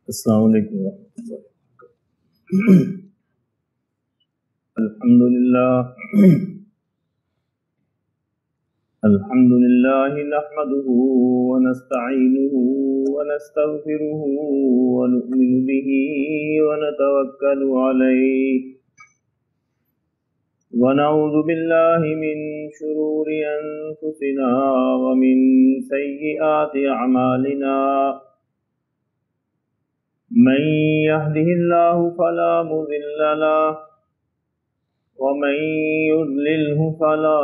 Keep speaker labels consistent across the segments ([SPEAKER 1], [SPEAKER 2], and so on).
[SPEAKER 1] السلام علیکم ورحمۃ اللہ۔ الحمد للہ نحمده ونستعینه ونستغفره ونؤمن به ونتوکل علیہ ونعوذ باللہ من شرور انفسنا ومن سیئات اعمالنا، من يهده الله فلا مضل له ومن يضلله فلا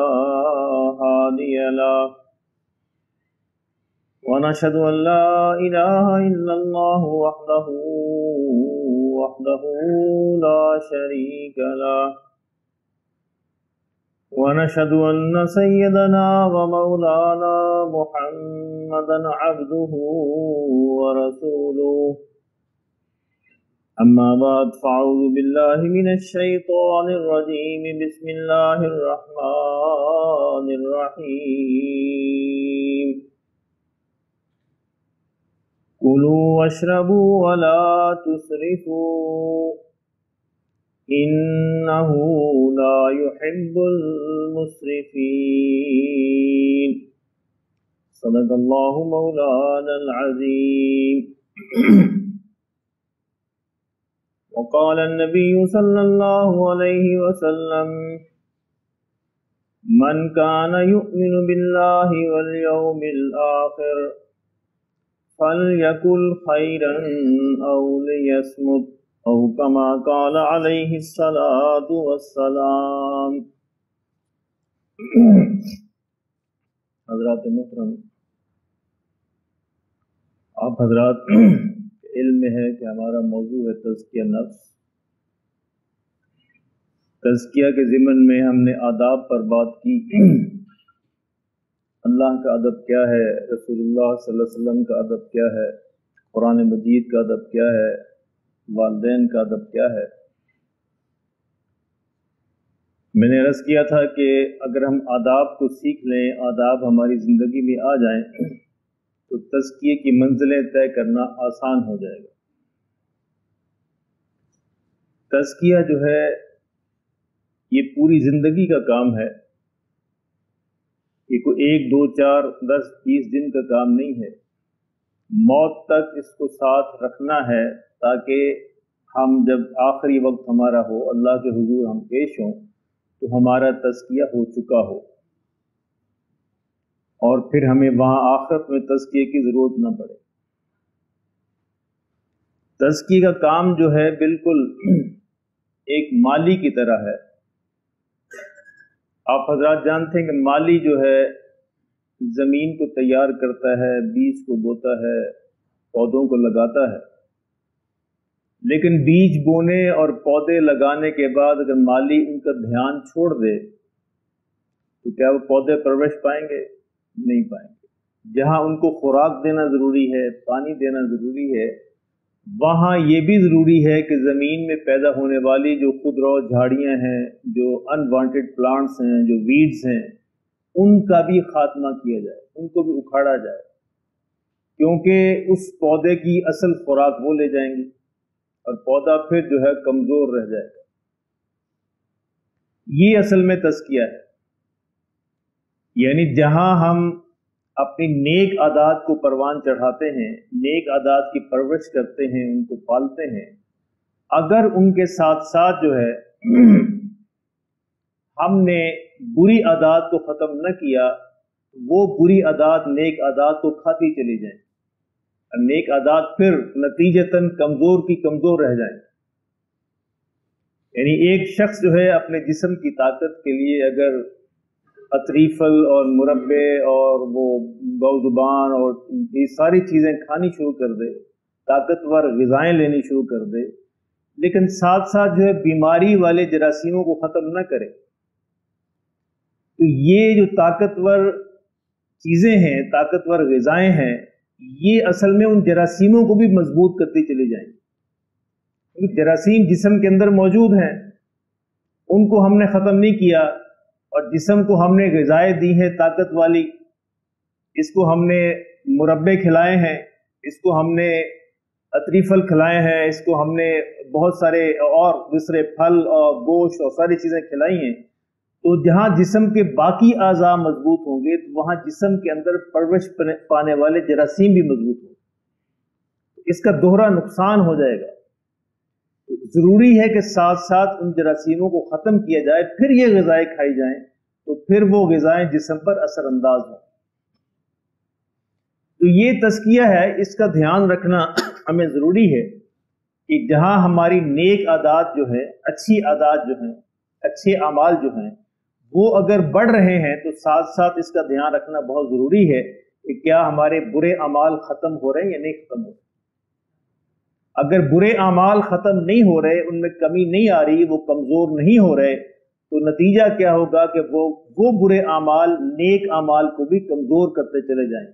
[SPEAKER 1] هادي له، ونشهد أن لا إله إلا الله وحده لا شريك له، ونشهد أن سيدنا ومولانا محمدا عبده ورسوله، أما بعد فأعوذ بالله من الشيطان الرجيم، بسم الله الرحمن الرحيم، كلوا واشربوا ولا تسرفوا إنه لا يحب المسرفين، صدق الله مولانا العظيم۔ وقال النبي صلى الله عليه وسلم: من كان يؤمن بالله واليوم الآخر فليقل خيرا أو ليصمت، أو كما قال عليه الصلاة والسلام۔ حضرات محترم، آپ حضرات علم میں ہے کہ ہمارا موضوع ہے تزکیہ نفس۔ تزکیہ کے ضمن میں ہم نے آداب پر بات کی، اللہ کا ادب کیا ہے، رسول اللہ صلی اللہ علیہ وسلم کا ادب کیا ہے، قرآن مجید کا ادب کیا ہے، والدین کا ادب کیا ہے۔ میں نے عرض کیا تھا کہ اگر ہم آداب کو سیکھ لیں، آداب ہماری زندگی میں آ جائیں تو تزکیے کی منزلیں طے کرنا آسان ہو جائے گا۔ تزکیہ جو ہے یہ پوری زندگی کا کام ہے، یہ کوئی 1 2 4 10 20 دن کا کام نہیں ہے، موت تک اس کو ساتھ رکھنا ہے، تاکہ ہم جب آخری وقت ہمارا ہو، اللہ کے حضور ہم پیش ہوں تو ہمارا تزکیہ ہو چکا ہو، اور پھر ہمیں وہاں آخرت میں تزکیے کی ضرورت نہ پڑے۔ تزکیے کا کام جو ہے بالکل ایک مالی کی طرح ہے۔ آپ حضرات جانتے ہیں کہ مالی جو ہے زمین کو تیار کرتا ہے، بیج کو بوتا ہے، پودوں کو لگاتا ہے، لیکن بیج بونے اور پودے لگانے کے بعد اگر مالی ان کا دھیان چھوڑ دے تو کیا وہ پودے پرورش پائیں گے؟ نہیں پائیں گے۔ جہاں ان کو خوراک دینا ضروری ہے، پانی دینا ضروری ہے، وہاں یہ بھی ضروری ہے کہ زمین میں پیدا ہونے والی جو خودرو جھاڑیاں ہیں، جو انوانٹیڈ پلانٹس ہیں، جو ویڈز ہیں، ان کا بھی خاتمہ کیا جائے، ان کو بھی اکھاڑا جائے، کیونکہ اس پودے کی اصل خوراک وہ لے جائیں گی اور پودا پھر جو ہے کمزور رہ جائے گا۔ یہ اصل میں تزکیہ ہے، یعنی جہاں ہم اپنی نیک عادات کو پروان چڑھاتے ہیں، نیک عادات کی پرورش کرتے ہیں، ان کو پالتے ہیں، اگر ان کے ساتھ ساتھ جو ہے ہم نے بری عادات کو ختم نہ کیا، وہ بری عادات نیک عادات کو کھاتی چلی جائیں، اور نیک عادات پھر نتیجتاً کمزور کی کمزور رہ جائیں۔ یعنی ایک شخص جو ہے اپنے جسم کی طاقت کے لیے اگر اطریفل اور مربے اور وہ گو زبان اور یہ ساری چیزیں کھانی شروع کر دے، طاقتور غذائیں لینی شروع کر دے، لیکن ساتھ ساتھ جو ہے بیماری والے جراثیموں کو ختم نہ کرے، تو یہ جو طاقتور چیزیں ہیں، طاقتور غذائیں ہیں، یہ اصل میں ان جراثیموں کو بھی مضبوط کرتی چلی جائیں گی، کیونکہ جراثیم جسم کے اندر موجود ہیں، ان کو ہم نے ختم نہیں کیا، اور جسم کو ہم نے غذائیں دی ہیں طاقت والی، اس کو ہم نے مربے کھلائے ہیں، اس کو ہم نے अतरी फल खिलाए हैं, इसको हमने बहुत सारे और दूसरे फल और गोश्त और सारी चीज़ें खिलाई हैं, तो जहाँ जिस्म के बाकी आज़ा मजबूत होंगे तो वहाँ जिस्म के अंदर परवरिश पाने वाले जरासीम भी मजबूत होंगे, इसका दोहरा नुकसान हो जाएगा। तो ज़रूरी है कि साथ साथ उन जरासीमों को ख़त्म किया जाए, फिर ये ग़िज़ाएँ खाई जाएँ, तो फिर वो ग़िज़ाएँ जिस्म पर असरअंदाज हों। तो ये तज़किया है, इसका ध्यान रखना हमें ज़रूरी है कि जहाँ हमारी नेक आदात जो है, अच्छी आदात जो हैं, अच्छे अमाल जो हैं, वो अगर बढ़ रहे हैं तो साथ साथ इसका ध्यान रखना बहुत ज़रूरी है कि क्या हमारे बुरे अमाल ख़त्म हो रहे हैं या नहीं ख़त्म हो रहे। अगर बुरे अमाल ख़त्म नहीं हो रहे, उनमें कमी नहीं आ रही, वो कमज़ोर नहीं हो रहे, तो नतीजा क्या होगा कि वो बुरे अमाल नेक अमाल को भी कमज़ोर करते चले जाएंगे,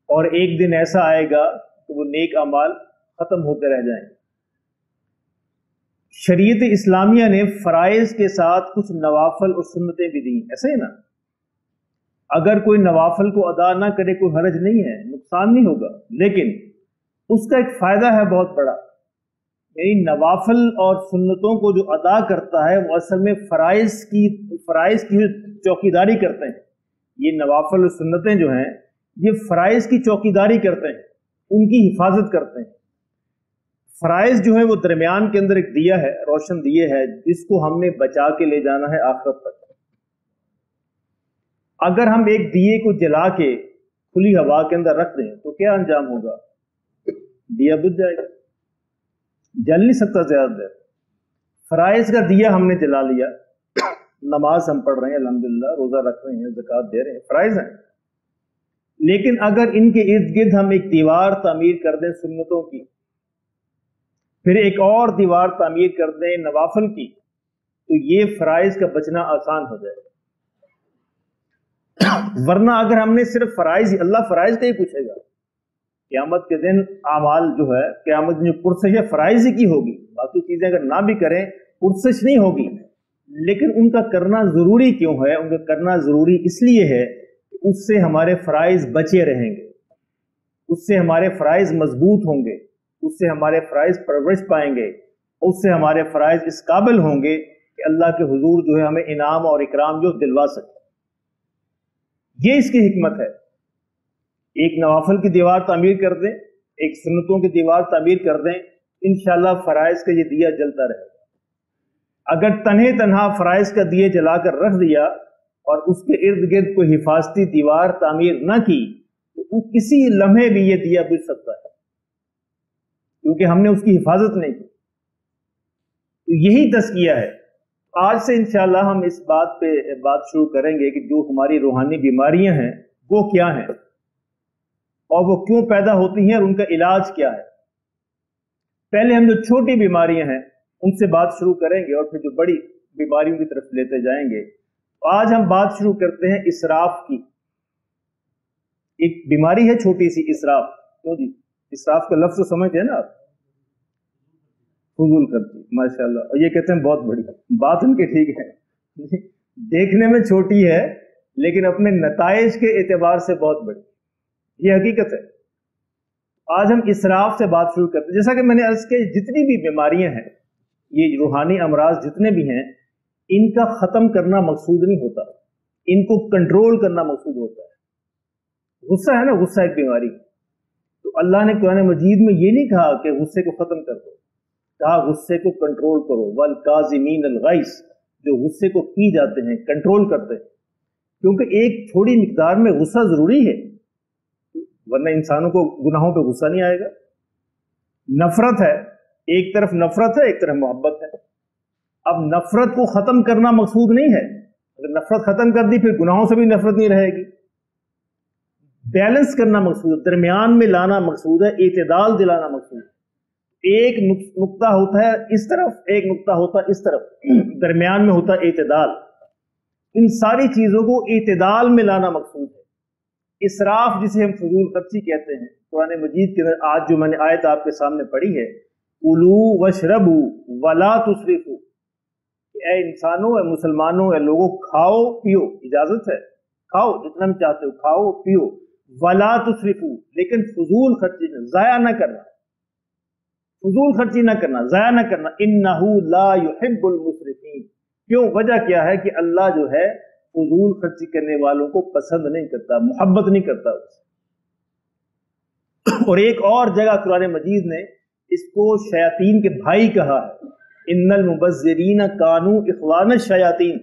[SPEAKER 1] और एक दिन ऐसा आएगा कि वो नेक अमाल ख़त्म होते रह जाएंगे। शरीयत इस्लामिया ने फ़राइज़ के साथ कुछ नवाफल और सुन्नतें भी दी, ऐसे ही ना। अगर कोई नवाफल को अदा ना करे कोई हरज नहीं है, नुकसान नहीं होगा, लेकिन उसका एक फ़ायदा है बहुत बड़ा। यानी नवाफल और सुन्नतों को जो अदा करता है वो असल में फ़राइज़ की चौकीदारी करते हैं। ये नवाफल और सुन्नतें जो हैं ये फ़राइज़ की चौकीदारी करते हैं, उनकी हिफाजत करते हैं। फ़राइज़ जो है वो दरमियान के अंदर एक दिया है, रोशन दिए है, जिसको हमने बचा के ले जाना है आखिरत तक। अगर हम एक दिए को जला के खुली हवा के अंदर रख दें तो क्या अंजाम होगा? दिया बुझ जाएगा, जल नहीं सकता ज्यादा देर। फ़राइज़ का दिया हमने जला लिया, नमाज हम पढ़ रहे हैं अल्हम्दुलिल्लाह, रोजा रख रहे हैं, ज़कात दे रहे हैं, फ़राइज़ हैं। लेकिन अगर इनके इर्द गिर्द हम एक दीवार तामीर कर दें सुन्नतों की, फिर एक और दीवार तामीर कर दें नवाफल की, तो ये फ़राइज़ का बचना आसान हो जाएगा। वरना अगर हमने सिर्फ फ़राइज़, अल्लाह फ़राइज़ का ही पूछेगा क़यामत के दिन। आमाल जो है क़यामत में पुरसश है फ़राइज़ की होगी, बाकी चीज़ें अगर ना भी करें पुरसश नहीं होगी। लेकिन उनका करना ज़रूरी क्यों है? उनका करना ज़रूरी इसलिए है कि उससे हमारे फ़राइज़ बचे रहेंगे, उससे हमारे फ़राइज़ मजबूत होंगे, उससे हमारे फ़राइज़ परवरिश पाएंगे, उससे हमारे फ़राइज़ इस काबिल होंगे कि अल्लाह के हुजूर जो है हमें इनाम और इकराम जो दिलवा सके। ये इसकी हिकमत है। एक नवाफल की दीवार तामीर कर दें, एक सुन्नतों की दीवार तामीर कर दें, इंशाअल्लाह फ़राइज़ का ये दिया जलता रहेगा। अगर तन्हे तन्हा फ़राइज़ का दिया जलाकर रख दिया और उसके इर्द गिर्द कोई हिफाजती दीवार तामीर न की, तो किसी लम्हे भी ये दिया बुझ सकता है, क्योंकि हमने उसकी हिफाजत नहीं की। तो यही तज़किया है। आज से इंशाअल्लाह हम इस बात पे बात शुरू करेंगे कि जो हमारी रूहानी बीमारियां हैं वो क्या हैं और वो क्यों पैदा होती हैं और उनका इलाज क्या है। पहले हम जो छोटी बीमारियां हैं उनसे बात शुरू करेंगे और फिर जो बड़ी बीमारियों की तरफ लेते जाएंगे। तो आज हम बात शुरू करते हैं इसराफ की। एक बीमारी है छोटी सी, इसराफ। क्यों जी? इसराफ का लफ्ज़ तो समझते हैं ना आप? फजूल खर्ची, माशाल्लाह। और ये कहते हैं बहुत बड़ी बात, उनकी ठीक है, देखने में छोटी है लेकिन अपने नताइज के एतबार से बहुत बड़ी, ये हकीकत है। आज हम इसराफ से बात शुरू करते हैं। जैसा कि मैंने अर्ज किया, जितनी भी बीमारियां हैं, ये रूहानी अमराज जितने भी हैं, इनका ख़त्म करना मकसूद नहीं होता, इनको कंट्रोल करना मकसूद होता है। गुस्सा है ना, गुस्सा एक बीमारी। तो अल्लाह ने कुरान मजीद में ये नहीं कहा कि गुस्से को ख़त्म कर दो, कहा गुस्से को कंट्रोल करो। वल काज़िमीन अल गैज़, जो गुस्से को पी जाते हैं, कंट्रोल करते हैं, क्योंकि एक थोड़ी मिकदार में गुस्सा जरूरी है, वरना इंसानों को गुनाहों पे गुस्सा नहीं आएगा। नफरत है, एक तरफ नफरत है, एक तरफ मोहब्बत है। अब नफरत को खत्म करना मकसूद नहीं है, अगर नफरत खत्म कर दी फिर गुनाहों से भी नफरत नहीं रहेगी। बैलेंस करना मकसूद है, दरमियान में लाना मकसूद है, इत्तेदाल दिलाना मकसूद है। एक नुक्ता होता है इस तरफ, एक नुक्ता होता है इस तरफ, दरमियान में होता है इत्तेदाल। इन सारी चीजों को इत्तेदाल में लाना मकसूद है। इसराफ जिसे हम फजूल खर्ची कहते हैं, कुरान मजीद के अंदर आज जो मैंने आयत आपके सामने पढ़ी है, कुलू वशरबू वला तुसरिफू, ऐ इंसानों, ऐ मुसलमानों, ऐ लोगों, खाओ पियो, इजाजत है, खाओ जितना भी चाहते हो, खाओ पियो, वला तुसरिफू, लेकिन फजूल खर्ची में जाया न करना। فضول خرچی نہ کرنا، ضائع نہ کرنا. انہو لا يحب المسرفین. کیوں؟ وجہ کیا ہے کہ اللہ جو ہے فضول خرچی کرنے والوں کو پسند نہیں کرتا، محبت نہیں کرتا اس سے. اور ایک اور جگہ قرآن مجید نے اس کو شیاطین کے بھائی کہا ہے، ان المبذرین کانوا اخوان الشیاطین.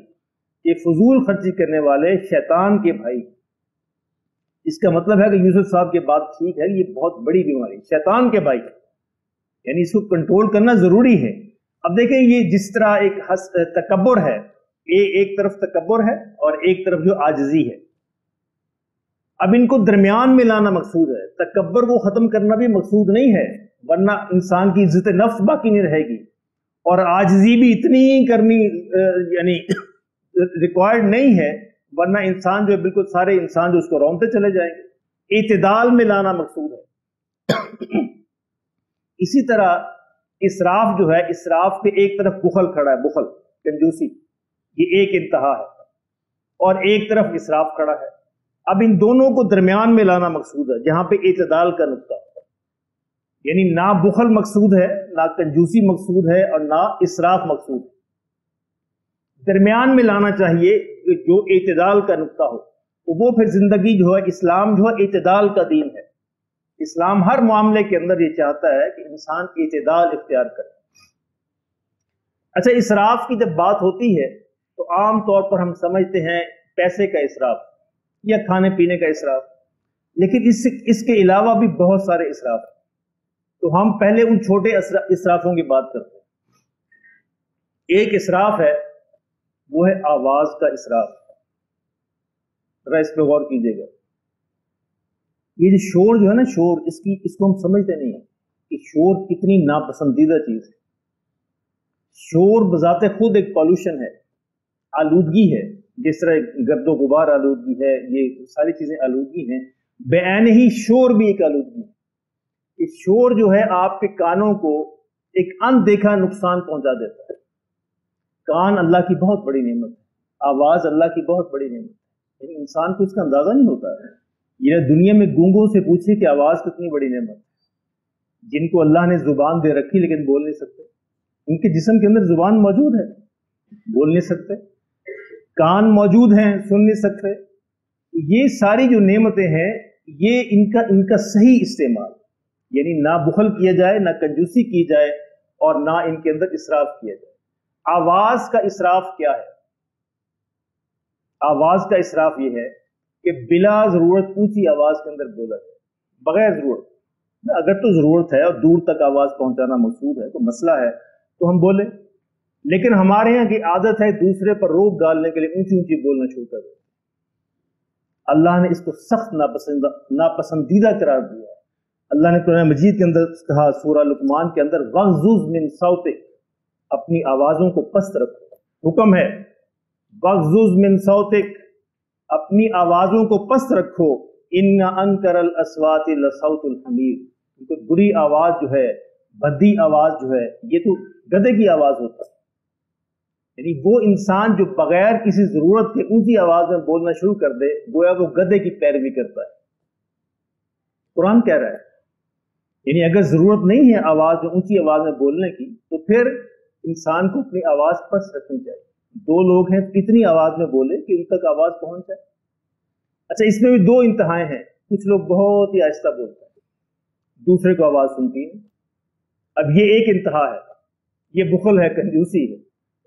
[SPEAKER 1] یہ فضول خرچی کرنے والے شیطان کے بھائی. اس کا مطلب ہے کہ یوسف صاحب کی بات ٹھیک ہے، یہ بہت بڑی بیماری، شیطان کے بھائی، یعنی اس کو کنٹرول کرنا ضروری ہے. اب دیکھیں یہ جس طرح ایک تکبر ہے، ایک طرف تکبر ہے اور ایک طرف جو عاجزی ہے. اب ان کو درمیان میں لانا مقصود ہے. تکبر کو ختم کرنا بھی مقصود نہیں ہے، ورنہ انسان کی عزت نفس باقی نہیں رہے گی. اور عاجزی بھی اتنی کرنی یعنی ریکوائرڈ نہیں ہے، ورنہ انسان جو ہے بالکل سارے انسان جو اس کو رونتے چلے جائیں گے. اعتدال میں لانا مقصود ہے. اسی طرح اسراف جو ہے، اسراف پہ ایک طرف بخل کھڑا ہے، بخل کنجوسی، یہ ایک انتہا ہے، اور ایک طرف اسراف کھڑا ہے. اب ان دونوں کو درمیان میں لانا مقصود ہے، جہاں پہ اعتدال کا نقطہ ہے. یعنی نہ بخل مقصود ہے، نہ کنجوسی مقصود ہے، اور نہ اسراف مقصود ہے. درمیان میں لانا چاہیے جو اعتدال کا نقطہ ہو. تو وہ پھر زندگی جو ہے، اسلام جو ہے اعتدال کا دین ہے. اسلام ہر معاملے کے اندر یہ چاہتا ہے کہ انسان اعتدال اختیار کرے. اچھا، اسراف کی جب بات ہوتی ہے تو عام طور پر ہم سمجھتے ہیں پیسے کا اسراف یا کھانے پینے کا اسراف، لیکن اس کے علاوہ بھی بہت سارے اسراف ہیں. تو ہم پہلے ان چھوٹے اسرافوں کی بات کرتے ہیں. ایک اسراف ہے، وہ ہے آواز کا اسراف. ذرا اس پہ غور کیجیے گا. یہ جو شور جو ہے نا، شور، اس کو ہم سمجھتے نہیں ہیں کہ شور کتنی ناپسندیدہ چیز ہے. شور بذات خود ایک پالوشن ہے، آلودگی ہے. جس طرح گرد و غبار آلودگی ہے، یہ ساری چیزیں آلودگی ہیں. بعین ہی شور بھی ایک آلودگی ہے. کہ شور جو ہے آپ کے کانوں کو ایک اندیکھا نقصان پہنچا دیتا ہے. کان اللہ کی بہت بڑی نعمت ہے، آواز اللہ کی بہت بڑی نعمت ہے، یعنی انسان کو اس کا اندازہ نہیں ہوتا ہے. یہ دنیا میں گونگوں سے پوچھے کہ آواز کتنی بڑی نعمت ہے. جن کو اللہ نے زبان دے رکھی لیکن بول نہیں سکتے، ان کے جسم کے اندر زبان موجود ہے، بول نہیں سکتے. کان موجود ہیں، سن نہیں سکتے. یہ ساری جو نعمتیں ہیں، یہ ان کا صحیح استعمال، یعنی نہ بخل کیا جائے، نہ کنجوسی کی جائے، اور نہ ان کے اندر اسراف کیا جائے. آواز کا اسراف کیا ہے؟ آواز کا اسراف یہ ہے کہ بلا ضرورت اونچی آواز کے اندر بولا جائے، بغیر ضرورت. اگر تو ضرورت ہے اور دور تک آواز پہنچانا مقصود ہے، تو مسئلہ ہے تو ہم بولیں. لیکن ہمارے یہاں کی عادت ہے دوسرے پر روک ڈالنے کے لیے اونچی اونچی بولنا شروع کر دیتے. اللہ نے اس کو سخت ناپسندیدہ قرار دیا ہے. اللہ نے قرآن مجید کے اندر کہا، سورہ لقمان کے اندر، وَغْضُضْ مِن صَوْتِكَ، اپنی آوازوں کو پست رکھو. حکم ہے وَغْضُضْ مِن صَوْتِكَ، اپنی آوازوں کو پست رکھو. إِنَّ أَنكَرَ الْأَصْوَاتِ لَصَوْتُ الْحَمِيرِ، کیونکہ بری آواز جو ہے، بدی آواز جو ہے، یہ تو گدھے کی آواز ہوتا ہے. یعنی وہ انسان جو بغیر کسی ضرورت کے اونچی آواز میں بولنا شروع کر دے، گویا وہ گدھے کی پیروی کرتا ہے. قرآن کہہ رہا ہے یعنی اگر ضرورت نہیں ہے آواز میں، اونچی آواز میں بولنے کی، تو پھر انسان کو اپنی آواز پست رکھنی چاہیے. دو لوگ ہیں، اتنی آواز میں بولے کہ ان تک آواز پہنچ جائے. اچھا، اس میں بھی دو انتہائیں ہیں. کچھ لوگ بہت ہی آہستہ بولتے ہیں، دوسرے کو آواز سنتی نہیں. اب یہ ایک انتہا ہے، یہ بخل ہے، کنجوسی ہے،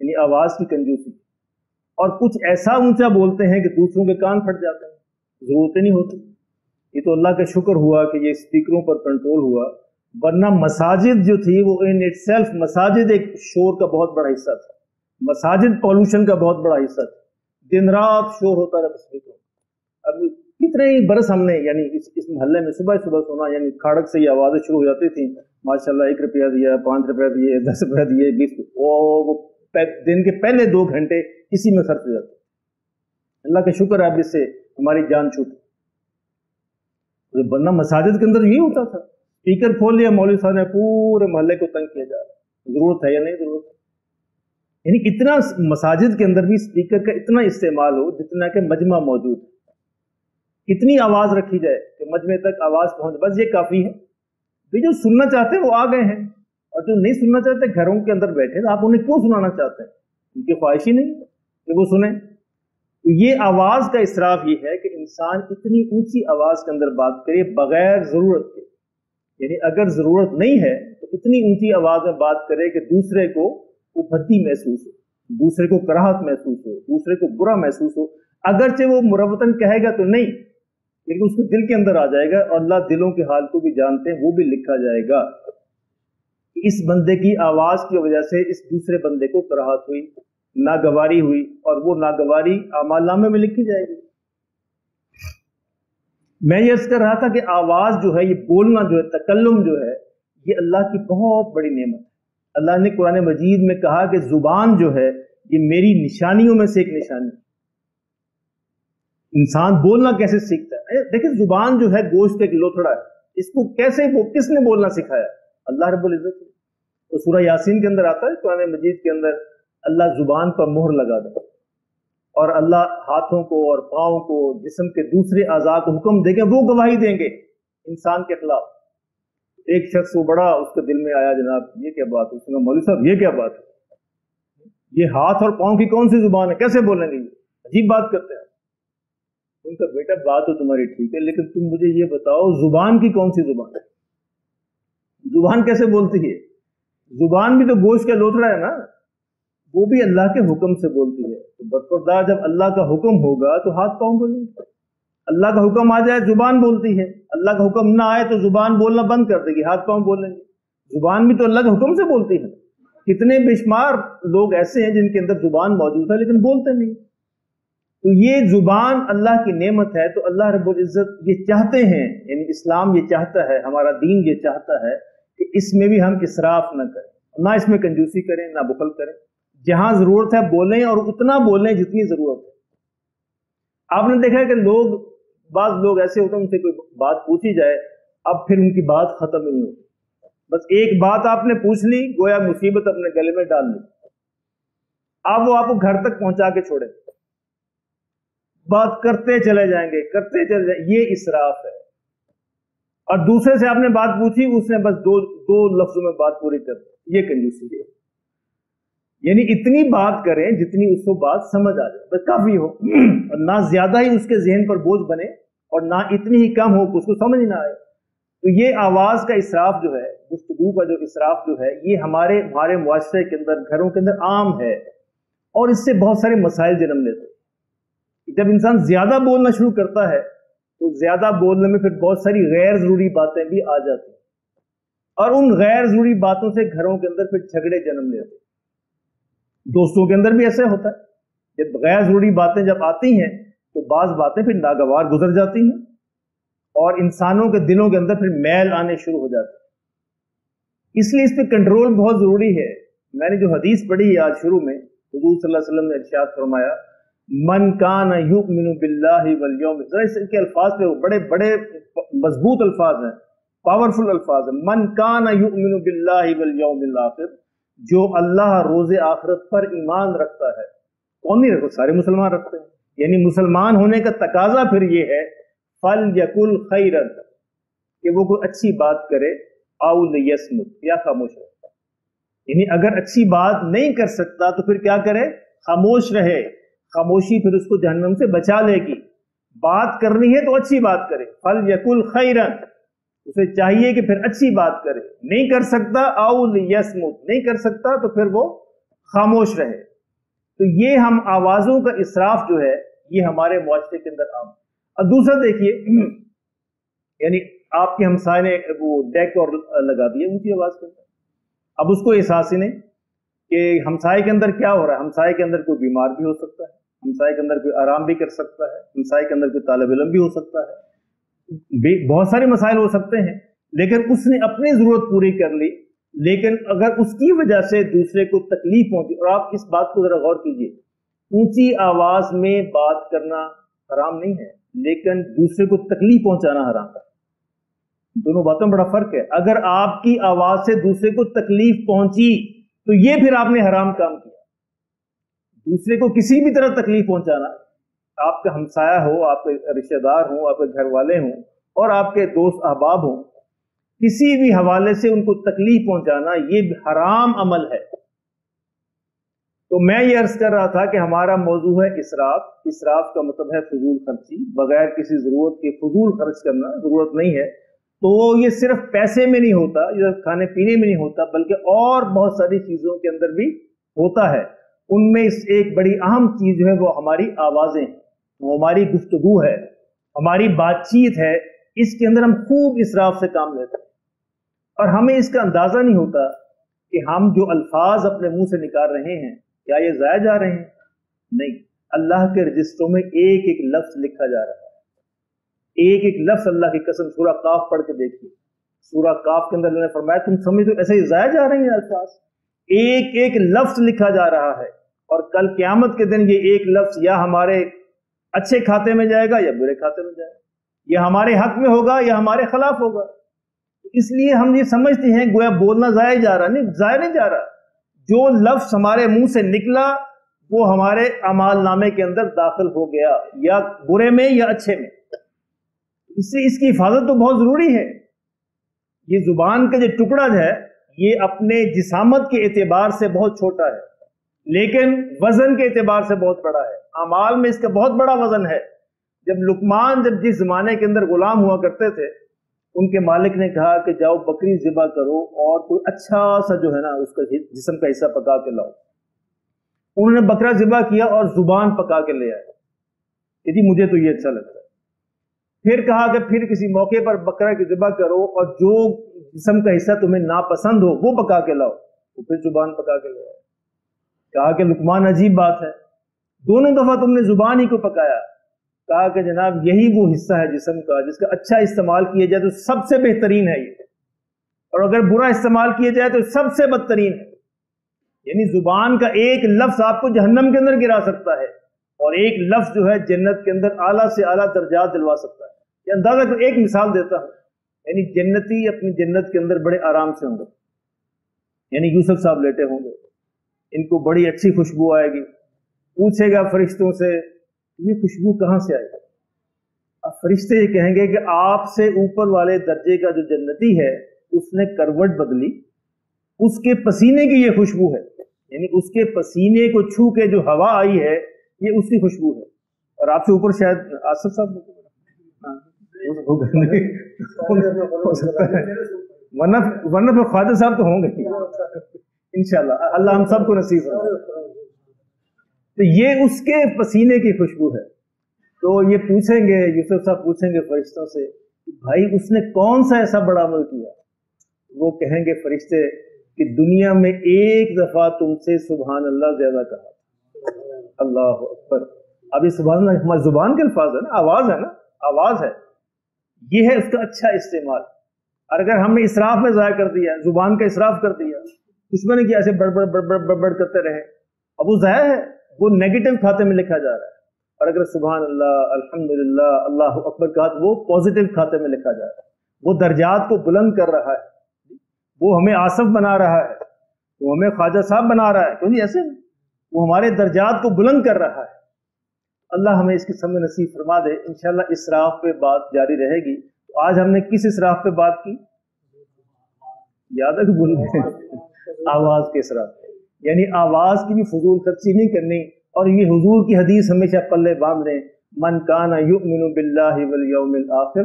[SPEAKER 1] یعنی آواز کی کنجوسی. اور کچھ ایسا اونچا بولتے ہیں کہ دوسروں کے کان پھٹ جاتے ہیں، ضرورت نہیں ہوتی. یہ تو اللہ کا شکر ہوا کہ یہ اسپیکروں پر کنٹرول ہوا، ورنہ مساجد جو تھی وہ ان اٹ سیلف، مساجد ایک شور کا بہت بڑا حصہ تھا. مساجد پولوشن کا بہت بڑا حصہ تھا. دن رات شور ہوتا رہا اسپیکروں. اب کتنے ہی برس ہم نے یعنی اس محلے میں صبح سنا، یعنی کھاڑک سے یہ آوازیں شروع ہو جاتی تھیں، ماشاءاللہ 1 روپیہ دیا، 5 روپیہ دیے، 10 روپیہ دیے، 20، وہ دن کے پہلے 2 گھنٹے اسی میں خرچ ہو جاتے. اللہ کا شکر ہے اب اس سے ہماری جان چھوٹی. ورنہ مساجد کے اندر یہی ہوتا تھا، اسپیکر کھول لیا مولوی صاحب نے، پورے محلے کو تنگ کیا جا رہا ہے. ضرورت ہے یا نہیں ضرورت ہے؟ یعنی اتنا مساجد کے اندر بھی اسپیکر کا اتنا استعمال ہو جتنا کہ مجمع موجود ہے. اتنی آواز رکھی جائے کہ مجمع تک آواز پہنچ، بس یہ کافی ہے. جو سننا چاہتے ہیں وہ آ گئے ہیں، اور जो नहीं सुनना चाहते घरों के अंदर बैठे, तो आप उन्हें क्यों सुनाना चाहते हैं? उनकी ख्वाहिश ही नहीं कि वो सुने। तो ये आवाज का इसराफ ये है कि इंसान इतनी ऊंची आवाज के अंदर बात करे बगैर जरूरत के, यानी अगर जरूरत नहीं है तो इतनी ऊंची आवाज में बात करे कि दूसरे को उपहती महसूस हो, दूसरे को कराहत महसूस हो, दूसरे को बुरा महसूस हो। अगरचे वो मुरवतन कहेगा तो नहीं, लेकिन उसको दिल के अंदर आ जाएगा, और अल्लाह दिलों के हाल को भी जानते हैं, वो भी लिखा जाएगा। इस बंदे की आवाज की वजह से इस दूसरे बंदे को कराहत हुई, नागवारी हुई, और वो नागवारी अमालनामे में लिखी जाएगी। मैं ये अर्ज कर रहा था कि आवाज जो है, ये बोलना जो है, तकल्लुम जो है, ये अल्लाह की बहुत बड़ी नेमत है। अल्लाह ने कुरान मजीद में कहा कि जुबान जो है ये मेरी निशानियों में से एक निशानी। इंसान बोलना कैसे सीखता है? देखिए, जुबान जो है गोश्त एक लोथड़ा है, इसको कैसे किसने बोलना सिखाया? अल्लाह रब्बुल इज्जत। तो सूरह यासीन के अंदर आता है, कुरान मजीद के अंदर, अल्लाह जुबान पर मोहर लगा दे, और अल्लाह हाथों को और पाँव को, जिस्म के दूसरे आज़ा को हुक्म देंगे, वो गवाही देंगे इंसान के खिलाफ। एक शख्स वो बड़ा उसके दिल में आया, जनाब ये क्या बात है? उसने, मौलवी साहब ये क्या बात है? ये हाथ और पाँव की कौन सी जुबान है, कैसे बोलेंगे? अजीब बात करते हैं। उनका बेटा बात तो तुम्हारी ठीक है, लेकिन तुम मुझे ये बताओ जुबान की कौन सी जुबान है? जुबान कैसे बोलती है? जुबान भी तो गोश्त का लोथड़ा है ना, वो भी अल्लाह के हुक्म से बोलती है। तो बरखुरदार जब अल्लाह का हुक्म होगा तो हाथ पाँव बोलेंगे। अल्लाह का हुक्म आ जाए जुबान बोलती है, अल्लाह का हुक्म ना आए तो जुबान बोलना बंद कर देगी, हाथ पाँव बोलेंगे। जुबान भी तो अल्लाह के हुक्म से बोलती है। कितने बेशुमार लोग ऐसे हैं जिनके अंदर जुबान मौजूद है लेकिन बोलते नहीं। तो ये जुबान अल्लाह की नेमत है। तो अल्लाह रब्बुल इज्जत ये चाहते हैं, यानी इस्लाम ये चाहता है, हमारा दीन ये चाहता है कि इसमें भी हम इसराफ न करें, ना इसमें कंजूसी करें, ना बुखल करें। जहां जरूरत है बोलें, और उतना बोलें जितनी जरूरत है। आपने देखा है कि बाज लोग ऐसे होते हैं, उनसे कोई बात पूछी जाए, अब फिर उनकी बात खत्म ही नहीं होती। बस एक बात आपने पूछ ली, गोया मुसीबत अपने गले में डाल ली, अब वो आपको घर तक पहुंचा के छोड़े, बात करते चले जाएंगे, करते चले जाएंगे। ये इसराफ है। और दूसरे से आपने बात पूछी, उसने बस दो लफ्जों में बात पूरी कर दी, ये कंजूसी है। यानी इतनी बात करें जितनी उसको बात समझ आ जाए, बस काफी हो, और ना ज्यादा ही उसके जहन पर बोझ बने, और ना इतनी ही कम हो कि उसको समझ ही ना आए। तो ये आवाज का इसराफ जो है, गुफ्तगू का जो इसराफ जो है, ये हमारे मुआशरे के अंदर, घरों के अंदर आम है, और इससे बहुत सारे मसाइल जन्म लेते हैं। जब इंसान ज्यादा बोलना शुरू करता है तो ज्यादा बोलने में फिर बहुत सारी गैर जरूरी बातें भी आ जाती हैं, और उन गैर जरूरी बातों से घरों के अंदर फिर झगड़े जन्म लेते हैं। दोस्तों के अंदर भी ऐसे होता है, जब गैर जरूरी बातें जब आती हैं तो बाज बातें फिर नागवार गुजर जाती हैं, और इंसानों के दिलों के अंदर फिर मैल आने शुरू हो जाते हैं। इसलिए इस पर कंट्रोल बहुत जरूरी है। मैंने जो हदीस पढ़ी है आज शुरू में, हुजूर सल्लल्लाहु अलैहि वसल्लम ने इरशाद फरमाया, मन कान युमिनु बिल्लाहि वल यौम, इसके अल्फाज पे बड़े बड़े मजबूत अल्फाज हैं, पावरफुल अल्फाज हैं। मन कान युमिनु बिल्लाहि वल यौमिल आखिर, जो अल्लाह रोजे आखिरत पर ईमान रखता है। कौन नहीं रखता? सारे मुसलमान रखते हैं। यानी मुसलमान होने का तकाजा फिर ये है, फल यकुल खैरन, कि वो कोई अच्छी बात करे, आउल यसमुत, या खामोश रहे। यानी अगर अच्छी बात नहीं कर सकता तो फिर क्या करे? खामोश रहे। खामोशी फिर उसको जहन्नम से बचा लेगी। बात करनी है तो अच्छी बात करे, फल यकुल खैरन, उसे चाहिए कि फिर अच्छी बात करे। नहीं कर सकता, आउल यसमुत, नहीं कर सकता तो फिर वो खामोश रहे। तो ये हम आवाजों का इसराफ जो है, ये हमारे मुआशरे के अंदर आम। और दूसरा देखिए, यानी आपके हमसाए ने वो डेक और लगा दिया ऊंची आवाज के अंदर, अब उसको एहसास ही नहीं कि हमसाए के अंदर क्या हो रहा है। हमसाए के अंदर कोई बीमार भी हो सकता है, हमसाए के अंदर कोई आराम भी कर सकता है, हमसाए के अंदर कोई तालिब इल्म भी हो सकता है, बहुत सारे मसाइल हो सकते हैं। लेकिन उसने अपनी जरूरत पूरी कर ली, लेकिन अगर उसकी वजह से दूसरे को तकलीफ पहुंची, और आप इस बात को जरा गौर कीजिए, ऊंची आवाज में बात करना हराम नहीं है, लेकिन दूसरे को तकलीफ पहुंचाना हराम है। दोनों बातों में बड़ा फर्क है। अगर आपकी आवाज से दूसरे को तकलीफ पहुंची तो ये फिर आपने हराम काम किया। दूसरे को किसी भी तरह तकलीफ पहुंचाना, आपका हमसाया हो, आपके रिश्तेदार हो, आपके घर वाले हों, और आपके दोस्त अहबाब हों, किसी भी हवाले से उनको तकलीफ पहुंचाना ये हराम अमल है। तो मैं ये अर्ज कर रहा था कि हमारा मौजू है इसराफ। इसराफ का मतलब है फजूल खर्ची, बगैर किसी जरूरत के फजूल खर्च करना, जरूरत नहीं है। तो ये सिर्फ पैसे में नहीं होता, ये खाने पीने में नहीं होता, बल्कि और बहुत सारी चीजों के अंदर भी होता है। उनमें एक बड़ी अहम चीज जो है वो हमारी आवाजें हैं, वो हमारी गुफ्तगू है, हमारी बातचीत है। इसके अंदर हम खूब इसराफ से काम लेते हैं और हमें इसका अंदाजा नहीं होता कि हम जो अल्फाज अपने मुंह से निकाल रहे हैं क्या ये जाया जा रहे हैं। नहीं, अल्लाह के रजिस्टरों में एक एक लफ्ज लिखा जा रहा है, एक एक लफ्ज। अल्लाह की कसम, सूरह काफ पढ़ के देखिए। सूरह काफ के अंदर अल्लाह ने फरमाया तुम समझ तो ऐसे ही जाया जा रहे हैं अल्फाज, एक एक लफ्ज लिखा जा रहा है। और कल क़यामत के दिन ये एक लफ्ज या हमारे अच्छे खाते में जाएगा या बुरे खाते में जाएगा, या हमारे हक में होगा या हमारे खिलाफ होगा। इसलिए हम ये समझते हैं गोया बोलना जाया जा रहा, नहीं, जाया नहीं जा रहा। जो लफ्ज हमारे मुंह से निकला वो हमारे अमाल नामे के अंदर दाखिल हो गया, या बुरे में या अच्छे में। इससे इसकी हिफाजत तो बहुत जरूरी है। ये जुबान का जो टुकड़ा है ये अपने जिसामत के एतबार से बहुत छोटा है, लेकिन वजन के एतबार से बहुत बड़ा है। अमाल में इसका बहुत बड़ा वजन है। जब लुकमान जिस जमाने के अंदर गुलाम हुआ करते थे, उनके मालिक ने कहा कि जाओ बकरी ज़िबा करो और कोई अच्छा सा जो है ना उसका जिस्म का हिस्सा पका के लाओ। उन्होंने बकरा ज़िबा किया और जुबान पका के ले आए कि जी मुझे तो ये अच्छा लगता है। फिर कहा कि फिर किसी मौके पर बकरा की ज़िबा करो और जो जिस्म का हिस्सा तुम्हें नापसंद हो वो पका के लाओ। तो फिर जुबान पका के ले आए। कहा कि लुकमान अजीब बात है, दोनों दफा तुमने जुबान ही को पकाया। कहा कि जनाब यही वो हिस्सा है जिस्म का जिसका अच्छा इस्तेमाल किया जाए तो सबसे बेहतरीन है ये, और अगर बुरा इस्तेमाल किया जाए तो सबसे बदतरीन है। यानी जुबान का एक लफ्ज आपको जहन्नम के अंदर गिरा सकता है और एक लफ्ज जो है जन्नत के अंदर आला से आला दर्जात दिलवा सकता है। ये अंदाजा तो एक मिसाल देता हूं, यानी जन्नती अपनी जन्नत के अंदर बड़े आराम से होंगे। यानी यूसुफ साहब लेटे होंगे, इनको बड़ी अच्छी खुशबू आएगी। पूछेगा फरिश्तों से ये खुशबू कहां से आएगी? अब फरिश्ते ये कहेंगे कि आपसे ऊपर वाले दर्जे का जो जन्नती है उसने करवट बदली, उसके पसीने की ये खुशबू है। यानी उसके पसीने को छू के जो हवा आई है ये उसकी खुशबू है। और आपसे ऊपर शायद आसिफ साहब वरना तो ख्वाजा साहब तो होंगे इंशाल्लाह, अल्लाह हम सबको नसीब फरमाए। तो ये उसके पसीने की खुशबू है। तो ये पूछेंगे, यूसुफ साहब पूछेंगे फरिश्तों से भाई उसने कौन सा ऐसा बड़ा अमल किया? वो कहेंगे फरिश्ते कि दुनिया में एक दफा तुमसे सुभान अल्लाह ज्यादा कहा। अल्लाह अकबर। अब ये सुभान अल्लाह हमारी जुबान के अल्फाज है ना, आवाज है ना, आवाज है, ये है उसका अच्छा इस्तेमाल। और अगर हमने इसराफ में ज़ाया कर दिया, जुबान का इसराफ कर दिया, दुश्मन की ऐसे बड़बड़ बड़बड़ बड़बड़ करते रहे, अब वो ज़ाया है, वो नेगेटिव खाते में लिखा जा रहा है। और अगर सुभान अल्लाह, अल्हम्दुलिल्लाह, अल्लाह अकबर कहा तो वो पॉजिटिव खाते में लिखा जा रहा है। वो दर्जात को बुलंद कर रहा है, वो हमें आसफ बना रहा है, वो हमें ख्वाजा साहब बना रहा है। क्योंकि ऐसे वो हमारे दर्जात को बुलंद कर रहा है। अल्लाह हमें इसकी समझ नसीब फरमा दे। इंशाल्लाह इसराफ पे बात जारी रहेगी। तो आज हमने किस इसराफ पे बात की? याद है कि भूल गए? आवाज के इसराफ, यानी आवाज की भी फजूल खर्ची नहीं करनी। और ये हुजूर की हदीस हमेशा पल्ले बांध लें, मन काना युमिनु बिल्लाहि वल यौमिल आखिर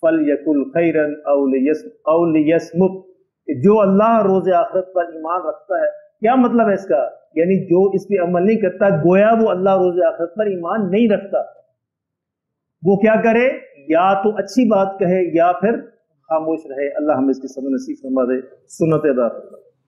[SPEAKER 1] फलयकुल खैरन औ लियस्मुत। जो अल्लाह रोज़े आखिरत पर ईमान रखता है, क्या मतलब है इसका? यानी जो इस पे अमल नहीं करता गोया वो अल्लाह रोज़े आखिरत पर ईमान नहीं रखता। वो क्या करे? या तो अच्छी बात कहे या फिर खामोश रहे। अल्लाह हमें इसकी समझ नसीब फरमा दे। सुन्नत अदा फरमा।